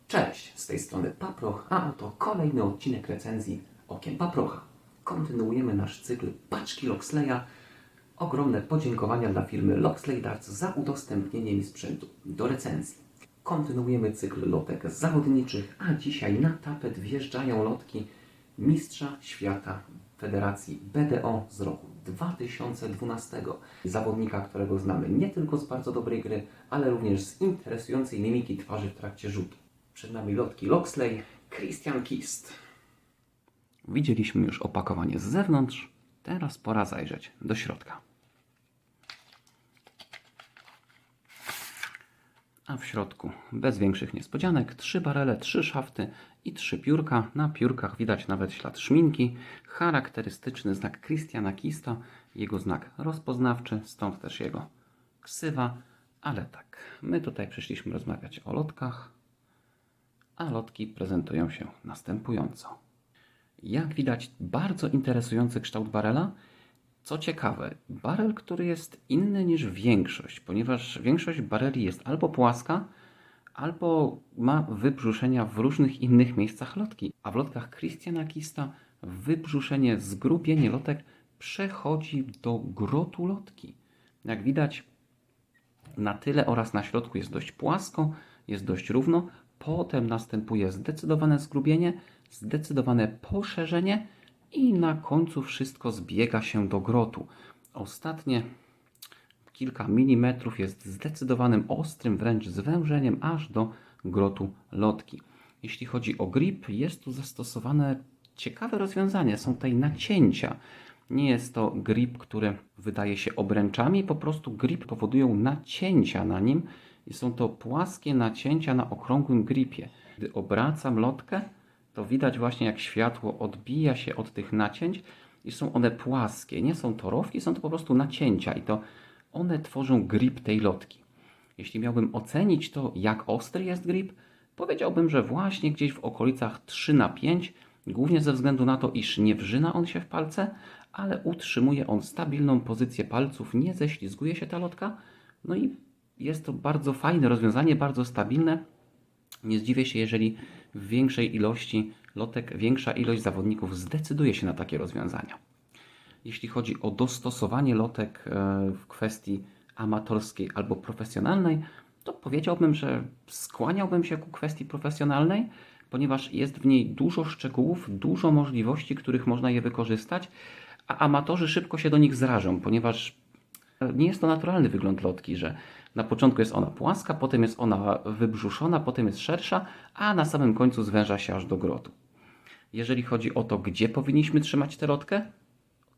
Cześć, z tej strony Paproch, a oto kolejny odcinek recenzji Okiem Paprocha. Kontynuujemy nasz cykl Paczki Loxleya. Ogromne podziękowania dla firmy Loxley Darts za udostępnienie mi sprzętu do recenzji. Kontynuujemy cykl lotek zawodniczych, a dzisiaj na tapet wjeżdżają lotki Mistrza Świata Federacji BDO z roku 2012. Zawodnika, którego znamy nie tylko z bardzo dobrej gry, ale również z interesującej mimiki twarzy w trakcie rzutu. Przed nami lotki Loxley Christian Kist. Widzieliśmy już opakowanie z zewnątrz, teraz pora zajrzeć do środka. A w środku bez większych niespodzianek 3 barele, 3 szafty i 3 piórka. Na piórkach widać nawet ślad szminki, charakterystyczny znak Christiana Kista, jego znak rozpoznawczy, stąd też jego ksywa. Ale tak, my tutaj przyszliśmy rozmawiać o lotkach, a lotki prezentują się następująco. Jak widać, bardzo interesujący kształt barela. Co ciekawe, barel, który jest inny niż większość, ponieważ większość bareli jest albo płaska, albo ma wybrzuszenia w różnych innych miejscach lotki. A w lotkach Christiana Kista wybrzuszenie, zgrubienie lotek przechodzi do grotu lotki. Jak widać, na tyle oraz na środku jest dość płasko, jest dość równo. Potem następuje zdecydowane zgrubienie, zdecydowane poszerzenie i na końcu wszystko zbiega się do grotu. Ostatnie kilka milimetrów jest zdecydowanym, ostrym wręcz zwężeniem aż do grotu lotki. Jeśli chodzi o grip, jest tu zastosowane ciekawe rozwiązanie. Są tutaj nacięcia. Nie jest to grip, który wydaje się obręczami, po prostu grip powodują nacięcia na nim i są to płaskie nacięcia na okrągłym gripie. Gdy obracam lotkę, to widać właśnie, jak światło odbija się od tych nacięć i są one płaskie. Nie są to rowki, są to po prostu nacięcia i to one tworzą grip tej lotki. Jeśli miałbym ocenić to, jak ostry jest grip, powiedziałbym, że właśnie gdzieś w okolicach 3/5, głównie ze względu na to, iż nie wrzyna on się w palce, ale utrzymuje on stabilną pozycję palców, nie ześlizguje się ta lotka, no i jest to bardzo fajne rozwiązanie, bardzo stabilne. Nie zdziwię się, jeżeli w większej ilości lotek, większa ilość zawodników zdecyduje się na takie rozwiązania. Jeśli chodzi o dostosowanie lotek w kwestii amatorskiej albo profesjonalnej, to powiedziałbym, że skłaniałbym się ku kwestii profesjonalnej, ponieważ jest w niej dużo szczegółów, dużo możliwości, których można je wykorzystać, a amatorzy szybko się do nich zrażą, ponieważ nie jest to naturalny wygląd lotki, że na początku jest ona płaska, potem jest ona wybrzuszona, potem jest szersza, a na samym końcu zwęża się aż do grotu. Jeżeli chodzi o to, gdzie powinniśmy trzymać tę lotkę,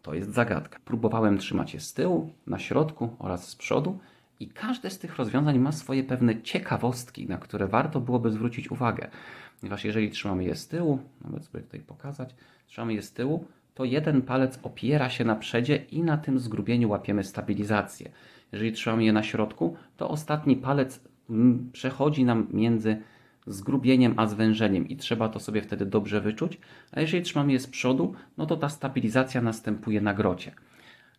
to jest zagadka. Próbowałem trzymać je z tyłu, na środku oraz z przodu i każde z tych rozwiązań ma swoje pewne ciekawostki, na które warto byłoby zwrócić uwagę. Ponieważ jeżeli trzymamy je z tyłu, nawet sobie tutaj pokazać, trzymamy je z tyłu, to jeden palec opiera się na przedzie i na tym zgrubieniu łapiemy stabilizację. Jeżeli trzymamy je na środku, to ostatni palec przechodzi nam między zgrubieniem a zwężeniem i trzeba to sobie wtedy dobrze wyczuć. A jeżeli trzymamy je z przodu, no to ta stabilizacja następuje na grocie.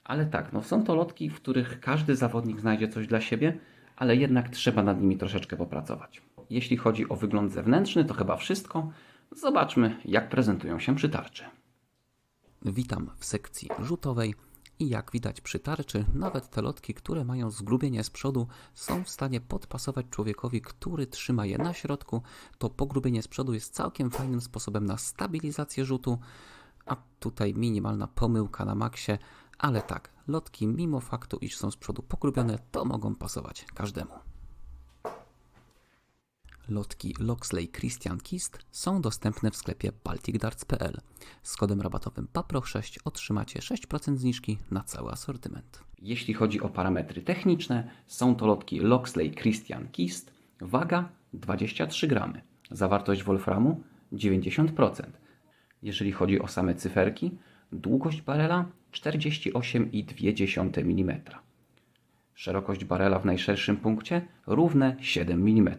Ale tak, no są to lotki, w których każdy zawodnik znajdzie coś dla siebie, ale jednak trzeba nad nimi troszeczkę popracować. Jeśli chodzi o wygląd zewnętrzny, to chyba wszystko. Zobaczmy, jak prezentują się przy tarczy. Witam w sekcji rzutowej i jak widać przy tarczy, nawet te lotki, które mają zgrubienie z przodu, są w stanie podpasować człowiekowi, który trzyma je na środku. To pogrubienie z przodu jest całkiem fajnym sposobem na stabilizację rzutu, a tutaj minimalna pomyłka na maksie, ale tak, lotki mimo faktu, iż są z przodu pogrubione, to mogą pasować każdemu. Lotki Loxley Christian Kist są dostępne w sklepie balticdarts.pl. Z kodem rabatowym PAPROCH6 otrzymacie 6% zniżki na cały asortyment. Jeśli chodzi o parametry techniczne, są to lotki Loxley Christian Kist, waga 23 gramy, zawartość wolframu 90%. Jeżeli chodzi o same cyferki, długość barela 48,2 mm. Szerokość barela w najszerszym punkcie równe 7 mm.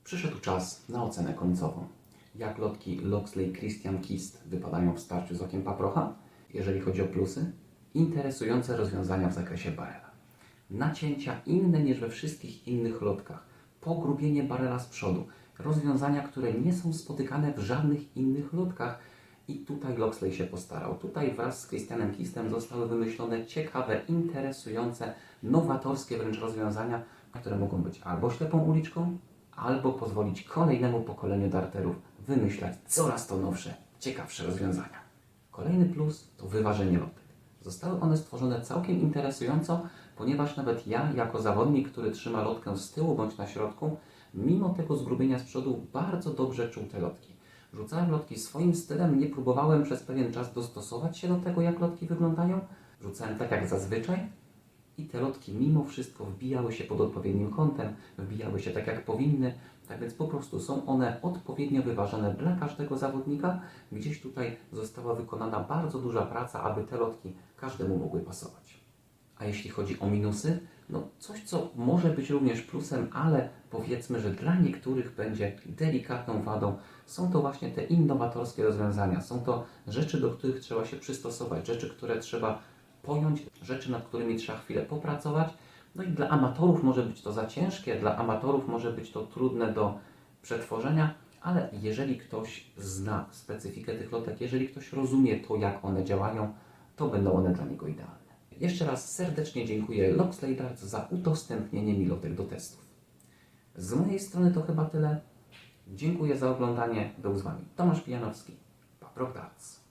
Przyszedł czas na ocenę końcową. Jak lotki Loxley Christian Kist wypadają w starciu z okiem paprocha? Jeżeli chodzi o plusy, interesujące rozwiązania w zakresie barela. Nacięcia inne niż we wszystkich innych lotkach. Pogrubienie barela z przodu. Rozwiązania, które nie są spotykane w żadnych innych lotkach. I tutaj Loxley się postarał. Tutaj wraz z Christianem Kistem zostały wymyślone ciekawe, interesujące, nowatorskie wręcz rozwiązania, które mogą być albo ślepą uliczką, albo pozwolić kolejnemu pokoleniu darterów wymyślać coraz to nowsze, ciekawsze rozwiązania. Kolejny plus to wyważenie lotek. Zostały one stworzone całkiem interesująco, ponieważ nawet ja, jako zawodnik, który trzyma lotkę z tyłu bądź na środku, mimo tego zgrubienia z przodu bardzo dobrze czuł te lotki. Rzucałem lotki swoim stylem, nie próbowałem przez pewien czas dostosować się do tego, jak lotki wyglądają. Rzucałem tak jak zazwyczaj i te lotki mimo wszystko wbijały się pod odpowiednim kątem, wbijały się tak jak powinny, tak więc po prostu są one odpowiednio wyważone dla każdego zawodnika. Gdzieś tutaj została wykonana bardzo duża praca, aby te lotki każdemu mogły pasować. A jeśli chodzi o minusy, no coś, co może być również plusem, ale powiedzmy, że dla niektórych będzie delikatną wadą, są to właśnie te innowatorskie rozwiązania. Są to rzeczy, do których trzeba się przystosować, rzeczy, które trzeba pojąć, rzeczy, nad którymi trzeba chwilę popracować. No i dla amatorów może być to za ciężkie, dla amatorów może być to trudne do przetworzenia, ale jeżeli ktoś zna specyfikę tych lotek, jeżeli ktoś rozumie to, jak one działają, to będą one dla niego idealne. Jeszcze raz serdecznie dziękuję Loxley Darts za udostępnienie mi lotek do testów. Z mojej strony to chyba tyle. Dziękuję za oglądanie. Był z Wami Tomasz Pijanowski, Paproch Darts.